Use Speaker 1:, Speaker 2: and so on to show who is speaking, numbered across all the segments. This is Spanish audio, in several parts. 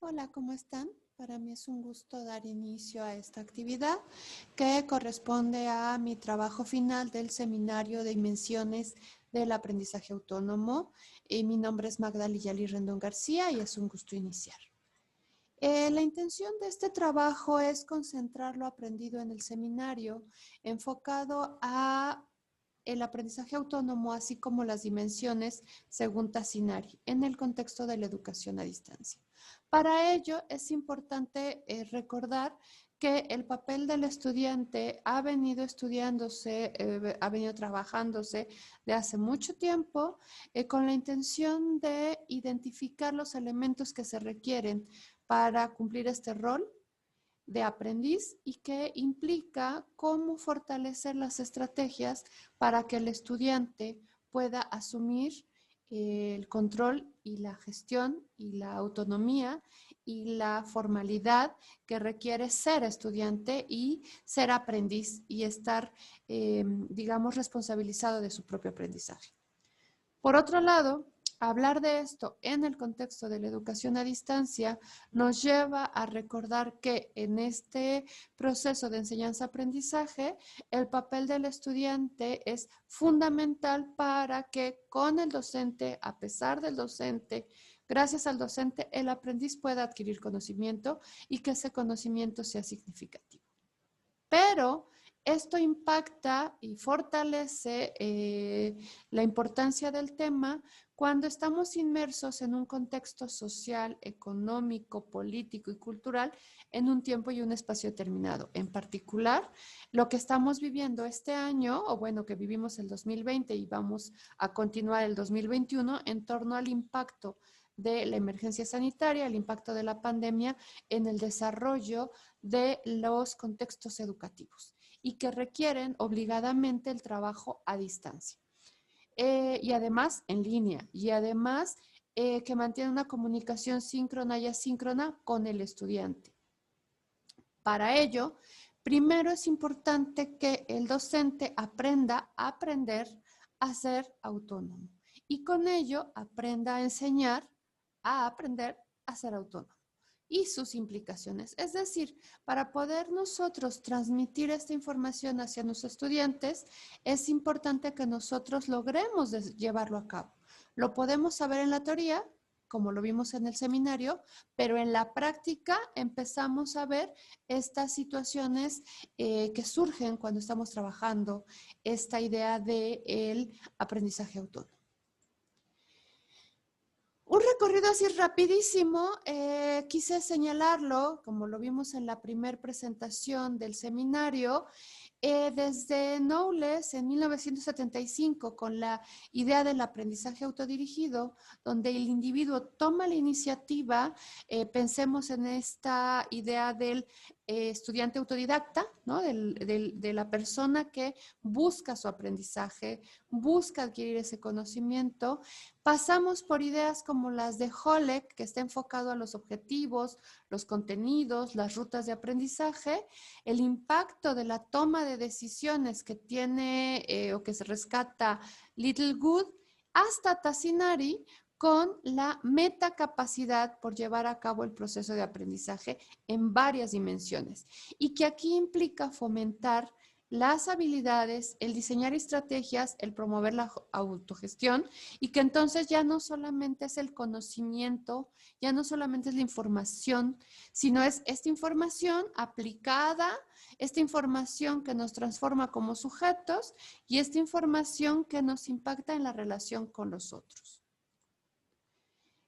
Speaker 1: Hola, ¿cómo están? Para mí es un gusto dar inicio a esta actividad que corresponde a mi trabajo final del seminario de Dimensiones del Aprendizaje Autónomo. Mi nombre es Magdalena Yali Rendón García y es un gusto iniciar. La intención de este trabajo es concentrar lo aprendido en el seminario enfocado a el aprendizaje autónomo, así como las dimensiones según Tassinari, en el contexto de la educación a distancia. Para ello es importante recordar que el papel del estudiante ha venido estudiándose, ha venido trabajándose de hace mucho tiempo con la intención de identificar los elementos que se requieren para cumplir este rol de aprendiz y que implica cómo fortalecer las estrategias para que el estudiante pueda asumir el control y la gestión y la autonomía y la formalidad que requiere ser estudiante y ser aprendiz y estar, digamos, responsabilizado de su propio aprendizaje. Por otro lado, hablar de esto en el contexto de la educación a distancia nos lleva a recordar que en este proceso de enseñanza-aprendizaje, el papel del estudiante es fundamental para que con el docente, a pesar del docente, gracias al docente, el aprendiz pueda adquirir conocimiento y que ese conocimiento sea significativo. Pero esto impacta y fortalece la importancia del tema cuando estamos inmersos en un contexto social, económico, político y cultural en un tiempo y un espacio determinado. En particular, lo que estamos viviendo este año, o bueno, que vivimos el 2020 y vamos a continuar el 2021 en torno al impacto de la emergencia sanitaria, el impacto de la pandemia en el desarrollo de los contextos educativos y que requieren obligadamente el trabajo a distancia. Y además en línea, y además que mantiene una comunicación síncrona y asíncrona con el estudiante. Para ello, primero es importante que el docente aprenda a aprender a ser autónomo y con ello aprenda a enseñar a aprender a ser autónomo y sus implicaciones. Es decir, para poder nosotros transmitir esta información hacia nuestros estudiantes, es importante que nosotros logremos llevarlo a cabo. Lo podemos saber en la teoría, como lo vimos en el seminario, pero en la práctica empezamos a ver estas situaciones que surgen cuando estamos trabajando esta idea del aprendizaje autónomo. Un recorrido así rapidísimo, quise señalarlo, como lo vimos en la primera presentación del seminario, desde Knowles en 1975 con la idea del aprendizaje autodirigido, donde el individuo toma la iniciativa, pensemos en esta idea del estudiante autodidacta, ¿no? de la persona que busca su aprendizaje, busca adquirir ese conocimiento. Pasamos por ideas como las de Holleck, que está enfocado a los objetivos, los contenidos, las rutas de aprendizaje, el impacto de la toma de decisiones que tiene o que se rescata Littlewood, hasta Tassinari con la metacapacidad por llevar a cabo el proceso de aprendizaje en varias dimensiones y que aquí implica fomentar las habilidades, el diseñar estrategias, el promover la autogestión y que entonces ya no solamente es el conocimiento, ya no solamente es la información, sino es esta información aplicada, esta información que nos transforma como sujetos y esta información que nos impacta en la relación con los otros.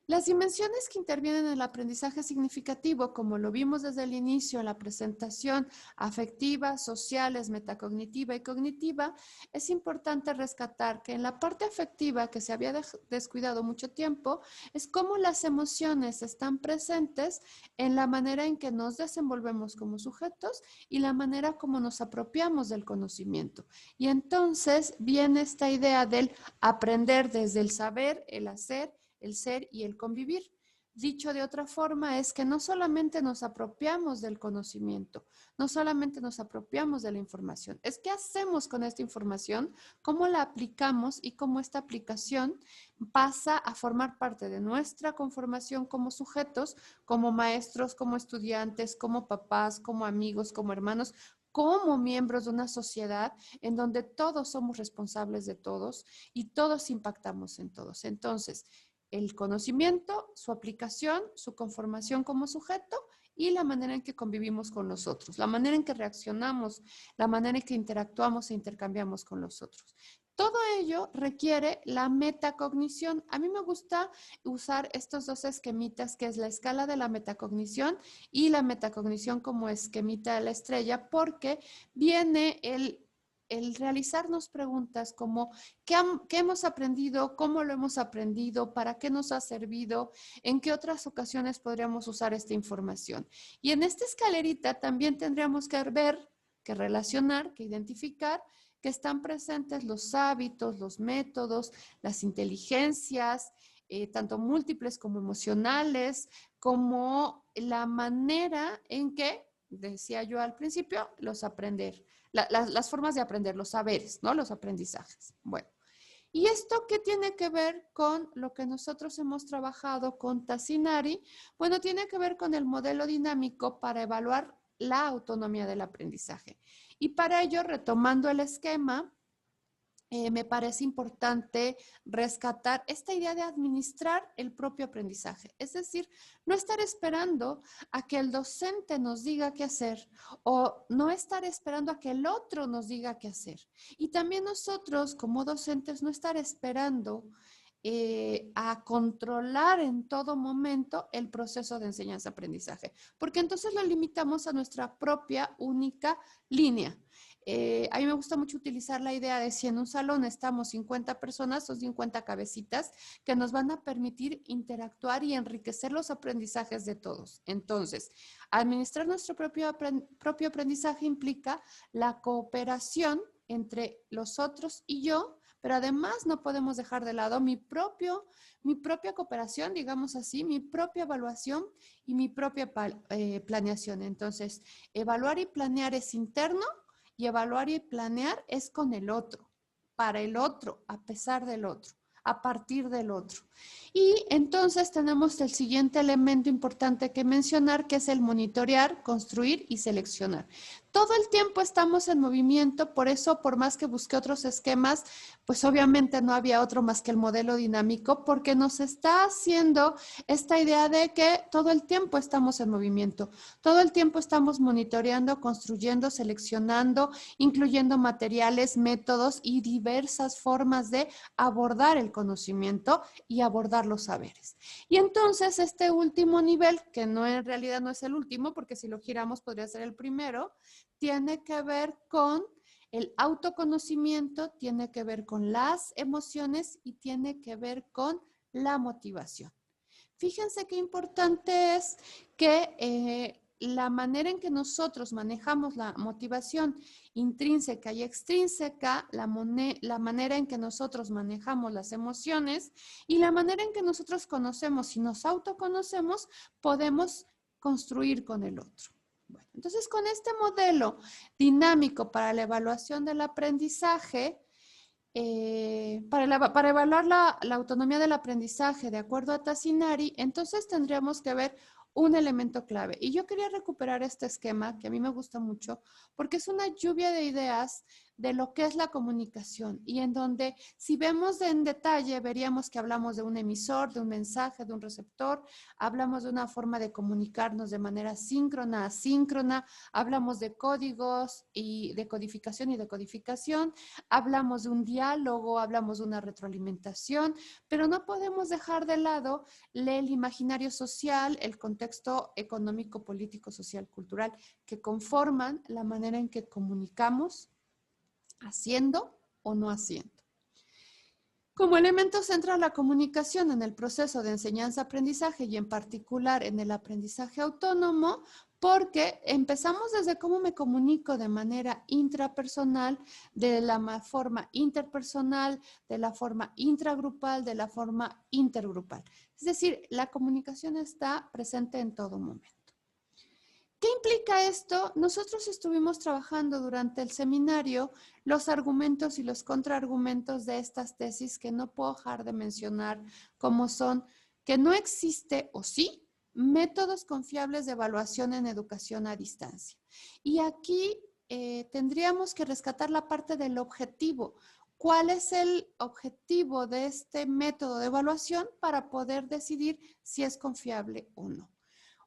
Speaker 1: Las dimensiones que intervienen en el aprendizaje significativo, como lo vimos desde el inicio en la presentación, afectiva, sociales, metacognitiva y cognitiva, es importante rescatar que en la parte afectiva que se había descuidado mucho tiempo, es cómo las emociones están presentes en la manera en que nos desenvolvemos como sujetos y la manera como nos apropiamos del conocimiento. Y entonces viene esta idea del aprender desde el saber, el hacer, el ser y el convivir. Dicho de otra forma, es que no solamente nos apropiamos del conocimiento, no solamente nos apropiamos de la información, es qué hacemos con esta información, cómo la aplicamos y cómo esta aplicación pasa a formar parte de nuestra conformación como sujetos, como maestros, como estudiantes, como papás, como amigos, como hermanos, como miembros de una sociedad en donde todos somos responsables de todos y todos impactamos en todos. Entonces, el conocimiento, su aplicación, su conformación como sujeto y la manera en que convivimos con los otros, la manera en que reaccionamos, la manera en que interactuamos e intercambiamos con los otros. Todo ello requiere la metacognición. A mí me gusta usar estos dos esquemitas, que es la escala de la metacognición y la metacognición como esquemita de la estrella, porque viene el realizarnos preguntas como ¿qué hemos aprendido? ¿Cómo lo hemos aprendido? ¿Para qué nos ha servido? ¿En qué otras ocasiones podríamos usar esta información? Y en esta escalerita también tendríamos que ver, que relacionar, que identificar que están presentes los hábitos, los métodos, las inteligencias, tanto múltiples como emocionales, como la manera en que, decía yo al principio, los aprender, las formas de aprender, los saberes, ¿no? Los aprendizajes. Bueno, ¿y esto qué tiene que ver con lo que nosotros hemos trabajado con Tassinari? Bueno, tiene que ver con el modelo dinámico para evaluar la autonomía del aprendizaje. Y para ello, retomando el esquema, me parece importante rescatar esta idea de administrar el propio aprendizaje. Es decir, no estar esperando a que el docente nos diga qué hacer o no estar esperando a que el otro nos diga qué hacer. Y también nosotros como docentes no estar esperando a controlar en todo momento el proceso de enseñanza-aprendizaje, porque entonces lo limitamos a nuestra propia única línea. A mí me gusta mucho utilizar la idea de si en un salón estamos 50 personas, son 50 cabecitas que nos van a permitir interactuar y enriquecer los aprendizajes de todos. Entonces, administrar nuestro propio aprendizaje implica la cooperación entre los otros y yo, pero además no podemos dejar de lado mi propia cooperación, digamos así, mi propia evaluación y mi propia planeación. Entonces, evaluar y planear es interno y evaluar y planear es con el otro, para el otro, a pesar del otro, a partir del otro. Y entonces tenemos el siguiente elemento importante que mencionar, que es el monitorear, construir y seleccionar. Todo el tiempo estamos en movimiento, por eso, por más que busqué otros esquemas, pues obviamente no había otro más que el modelo dinámico, porque nos está haciendo esta idea de que todo el tiempo estamos en movimiento, todo el tiempo estamos monitoreando, construyendo, seleccionando, incluyendo materiales, métodos y diversas formas de abordar el conocimiento y abordar los saberes. Y entonces este último nivel, que no en realidad no es el último, porque si lo giramos podría ser el primero, tiene que ver con el autoconocimiento, tiene que ver con las emociones y tiene que ver con la motivación. Fíjense qué importante es que la manera en que nosotros manejamos la motivación intrínseca y extrínseca, la manera en que nosotros manejamos las emociones y la manera en que nosotros conocemos y nos autoconocemos, podemos construir con el otro. Bueno, entonces, con este modelo dinámico para la evaluación del aprendizaje, para evaluar la autonomía del aprendizaje de acuerdo a Tassinari, entonces tendríamos que ver un elemento clave. Y yo quería recuperar este esquema que a mí me gusta mucho porque es una lluvia de ideas de lo que es la comunicación y en donde si vemos en detalle veríamos que hablamos de un emisor, de un mensaje, de un receptor, hablamos de una forma de comunicarnos de manera síncrona, asíncrona, hablamos de códigos y de codificación y decodificación, hablamos de un diálogo, hablamos de una retroalimentación, pero no podemos dejar de lado el imaginario social, el contexto económico, político, social, cultural, que conforman la manera en que comunicamos, haciendo o no haciendo. Como elemento central la comunicación en el proceso de enseñanza-aprendizaje y en particular en el aprendizaje autónomo, porque empezamos desde cómo me comunico de manera intrapersonal, de la forma interpersonal, de la forma intragrupal, de la forma intergrupal. Es decir, la comunicación está presente en todo momento. ¿Qué implica esto? Nosotros estuvimos trabajando durante el seminario los argumentos y los contraargumentos de estas tesis que no puedo dejar de mencionar, como son que no existe, o sí, métodos confiables de evaluación en educación a distancia. Y aquí tendríamos que rescatar la parte del objetivo. ¿Cuál es el objetivo de este método de evaluación para poder decidir si es confiable o no?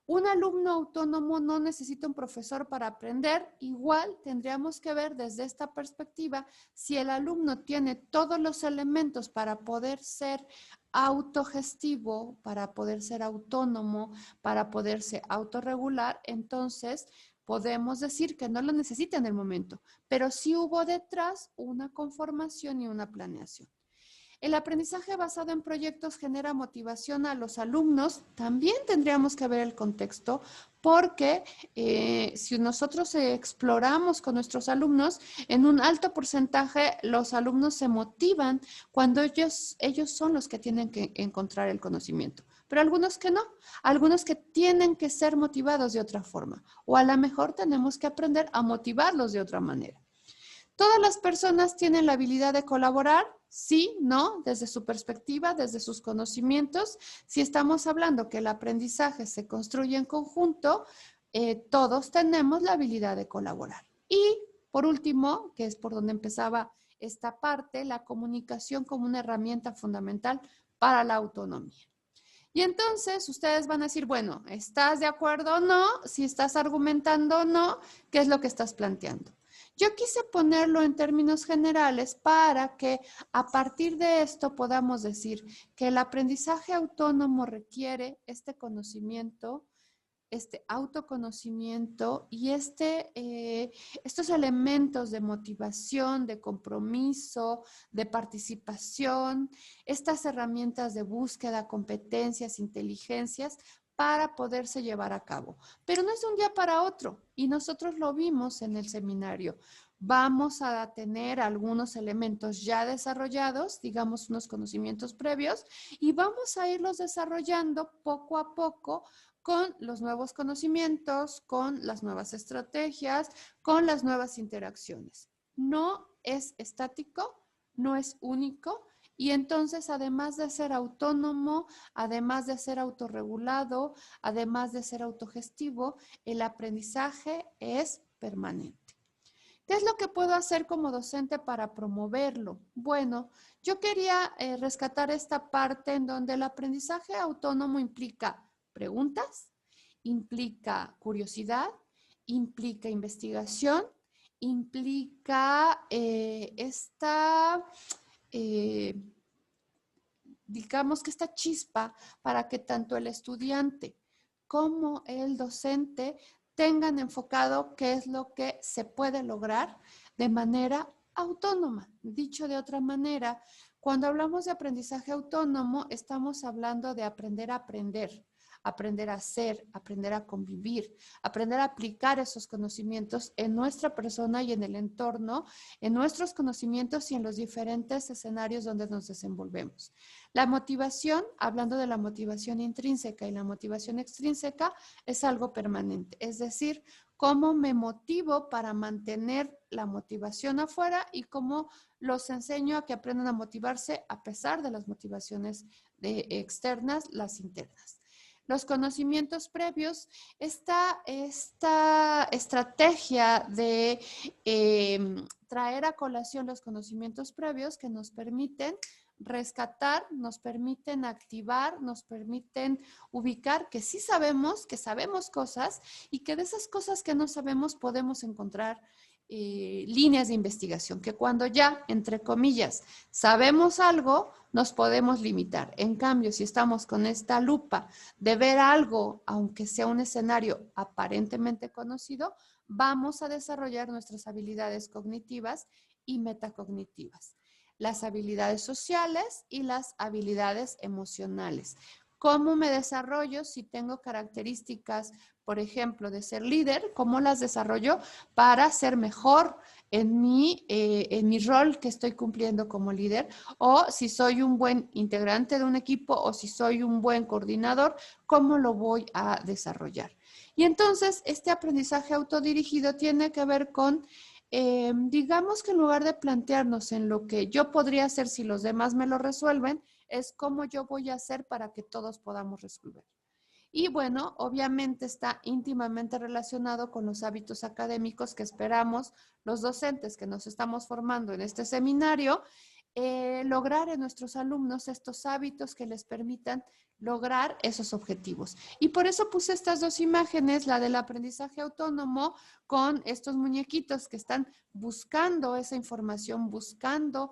Speaker 1: Un alumno autónomo no necesita un profesor para aprender. Igual tendríamos que ver desde esta perspectiva si el alumno tiene todos los elementos para poder ser autogestivo, para poder ser autónomo, para poderse autorregular, entonces podemos decir que no lo necesita en el momento, pero sí hubo detrás una conformación y una planeación. El aprendizaje basado en proyectos genera motivación a los alumnos. También tendríamos que ver el contexto porque si nosotros exploramos con nuestros alumnos, en un alto porcentaje los alumnos se motivan cuando ellos son los que tienen que encontrar el conocimiento. Pero algunos que no, algunos que tienen que ser motivados de otra forma. O a lo mejor tenemos que aprender a motivarlos de otra manera. ¿Todas las personas tienen la habilidad de colaborar? Sí, no, desde su perspectiva, desde sus conocimientos. Si estamos hablando que el aprendizaje se construye en conjunto, todos tenemos la habilidad de colaborar. Y por último, que es por donde empezaba esta parte, la comunicación como una herramienta fundamental para la autonomía. Y entonces ustedes van a decir, bueno, ¿estás de acuerdo o no? Si estás argumentando o no, ¿qué es lo que estás planteando? Yo quise ponerlo en términos generales para que a partir de esto podamos decir que el aprendizaje autónomo requiere este conocimiento, este autoconocimiento y estos elementos de motivación, de compromiso, de participación, estas herramientas de búsqueda, competencias, inteligencias para poderse llevar a cabo. Pero no es de un día para otro y nosotros lo vimos en el seminario. Vamos a tener algunos elementos ya desarrollados, digamos unos conocimientos previos, y vamos a irlos desarrollando poco a poco con los nuevos conocimientos, con las nuevas estrategias, con las nuevas interacciones. No es estático, no es único y entonces además de ser autónomo, además de ser autorregulado, además de ser autogestivo, el aprendizaje es permanente. ¿Qué es lo que puedo hacer como docente para promoverlo? Bueno, yo quería rescatar esta parte en donde el aprendizaje autónomo implica preguntas, implica curiosidad, implica investigación, implica digamos que esta chispa para que tanto el estudiante como el docente tengan enfocado qué es lo que se puede lograr de manera autónoma. Dicho de otra manera, cuando hablamos de aprendizaje autónomo, estamos hablando de aprender a aprender, aprender a hacer, aprender a convivir, aprender a aplicar esos conocimientos en nuestra persona y en el entorno, en nuestros conocimientos y en los diferentes escenarios donde nos desenvolvemos. La motivación, hablando de la motivación intrínseca y la motivación extrínseca, es algo permanente, es decir, cómo me motivo para mantener la motivación afuera y cómo los enseño a que aprendan a motivarse a pesar de las motivaciones externas, las internas. Los conocimientos previos, esta estrategia de traer a colación los conocimientos previos que nos permiten rescatar, nos permiten activar, nos permiten ubicar que sí sabemos, que sabemos cosas y que de esas cosas que no sabemos podemos encontrar líneas de investigación, que cuando ya, entre comillas, sabemos algo, nos podemos limitar. En cambio, si estamos con esta lupa de ver algo, aunque sea un escenario aparentemente conocido, vamos a desarrollar nuestras habilidades cognitivas y metacognitivas. las habilidades sociales y las habilidades emocionales. ¿Cómo me desarrollo si tengo características, por ejemplo, de ser líder? ¿Cómo las desarrollo para ser mejor en mi rol que estoy cumpliendo como líder? O si soy un buen integrante de un equipo o si soy un buen coordinador, ¿cómo lo voy a desarrollar? Y entonces, este aprendizaje autodirigido tiene que ver con, digamos que en lugar de plantearnos en lo que yo podría hacer si los demás me lo resuelven, es cómo yo voy a hacer para que todos podamos resolver. Y bueno, obviamente está íntimamente relacionado con los hábitos académicos que esperamos los docentes que nos estamos formando en este seminario, lograr en nuestros alumnos estos hábitos que les permitan lograr esos objetivos. Y por eso puse estas dos imágenes, la del aprendizaje autónomo con estos muñequitos que están buscando esa información, buscando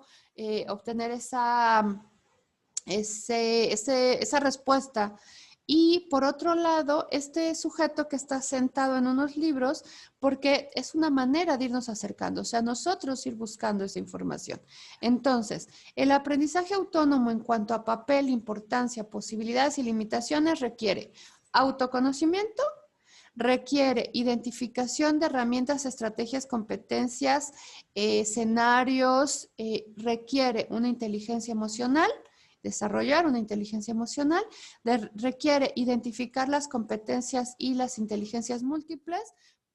Speaker 1: obtener esa respuesta. Y por otro lado, este sujeto que está sentado en unos libros, porque es una manera de irnos acercando, o sea, nosotros ir buscando esa información. Entonces, el aprendizaje autónomo en cuanto a papel, importancia, posibilidades y limitaciones requiere autoconocimiento, requiere identificación de herramientas, estrategias, competencias, escenarios, requiere una inteligencia emocional, desarrollar una inteligencia emocional, requiere identificar las competencias y las inteligencias múltiples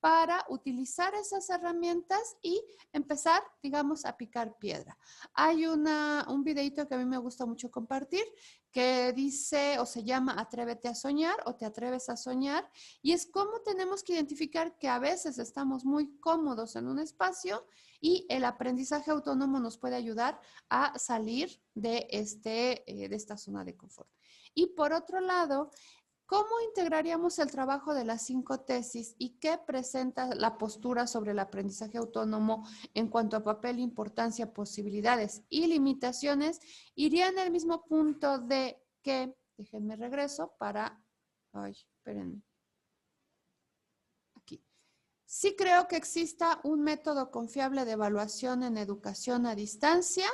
Speaker 1: para utilizar esas herramientas y empezar, digamos, a picar piedra. Hay un videito que a mí me gusta mucho compartir que dice o se llama Atrévete a soñar o te atreves a soñar, y es cómo tenemos que identificar que a veces estamos muy cómodos en un espacio y el aprendizaje autónomo nos puede ayudar a salir de esta zona de confort. Y por otro lado, ¿cómo integraríamos el trabajo de las 5 tesis y qué presenta la postura sobre el aprendizaje autónomo en cuanto a papel, importancia, posibilidades y limitaciones? Iría en el mismo punto de que, déjenme regreso para, ay, espérenme. Aquí. Sí creo que exista un método confiable de evaluación en educación a distancia,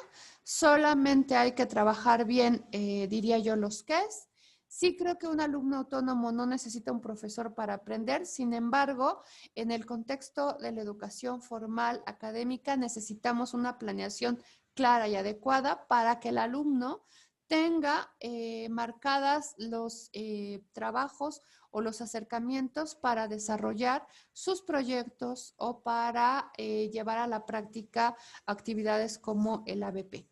Speaker 1: solamente hay que trabajar bien, diría yo, los qués. Sí creo que un alumno autónomo no necesita un profesor para aprender, sin embargo, en el contexto de la educación formal académica necesitamos una planeación clara y adecuada para que el alumno tenga marcadas los trabajos o los acercamientos para desarrollar sus proyectos o para llevar a la práctica actividades como el ABP.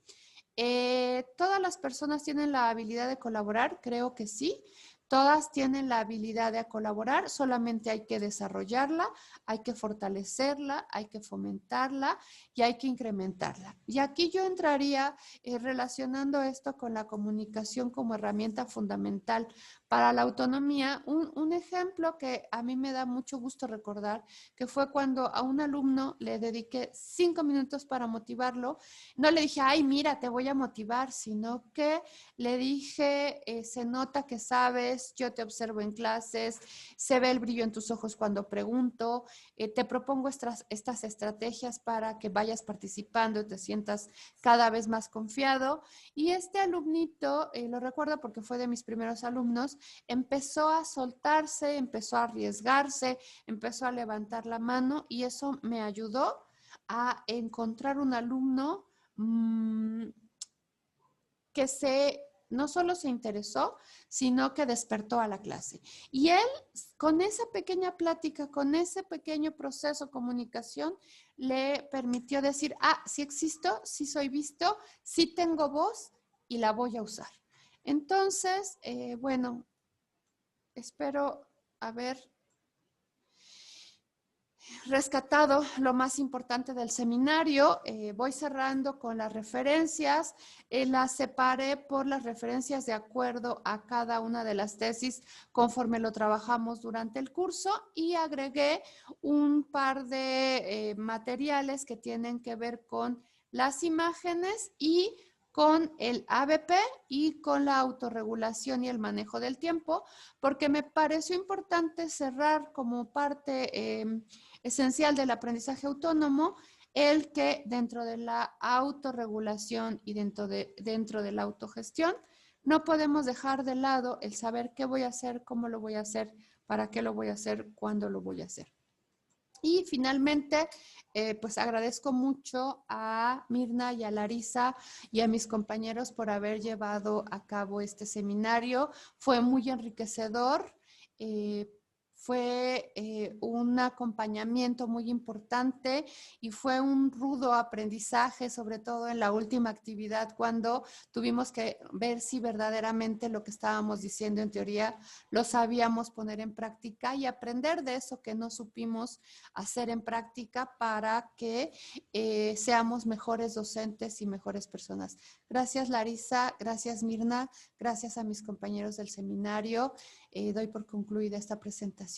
Speaker 1: ¿Todas las personas tienen la habilidad de colaborar? Creo que sí. Todas tienen la habilidad de colaborar, solamente hay que desarrollarla, hay que fortalecerla, hay que fomentarla y hay que incrementarla. Y aquí yo entraría relacionando esto con la comunicación como herramienta fundamental para la autonomía. Un ejemplo que a mí me da mucho gusto recordar, que fue cuando a un alumno le dediqué 5 minutos para motivarlo. No le dije, ay, mira, te voy a motivar, sino que le dije, se nota que sabes, yo te observo en clases, se ve el brillo en tus ojos cuando pregunto, te propongo estas estrategias para que vayas participando y te sientas cada vez más confiado. Y este alumnito, lo recuerdo porque fue de mis primeros alumnos, empezó a soltarse, empezó a arriesgarse, empezó a levantar la mano y eso me ayudó a encontrar un alumno que no solo se interesó, sino que despertó a la clase. Y él, con esa pequeña plática, con ese pequeño proceso de comunicación, le permitió decir, sí existo, sí soy visto, sí tengo voz y la voy a usar. Entonces, bueno, espero haber rescatado lo más importante del seminario. Voy cerrando con las referencias. Las separé por las referencias de acuerdo a cada una de las tesis conforme lo trabajamos durante el curso y agregué un par de materiales que tienen que ver con las imágenes y con el ABP y con la autorregulación y el manejo del tiempo, porque me pareció importante cerrar como parte esencial del aprendizaje autónomo el que dentro de la autorregulación y dentro de la autogestión, no podemos dejar de lado el saber qué voy a hacer, cómo lo voy a hacer, para qué lo voy a hacer, cuándo lo voy a hacer. Y finalmente, pues agradezco mucho a Mirna y a Larisa y a mis compañeros por haber llevado a cabo este seminario. Fue muy enriquecedor. Fue un acompañamiento muy importante y fue un rudo aprendizaje, sobre todo en la última actividad, cuando tuvimos que ver si verdaderamente lo que estábamos diciendo en teoría lo sabíamos poner en práctica y aprender de eso que no supimos hacer en práctica para que seamos mejores docentes y mejores personas. Gracias, Larisa. Gracias, Mirna. Gracias a mis compañeros del seminario. Doy por concluida esta presentación.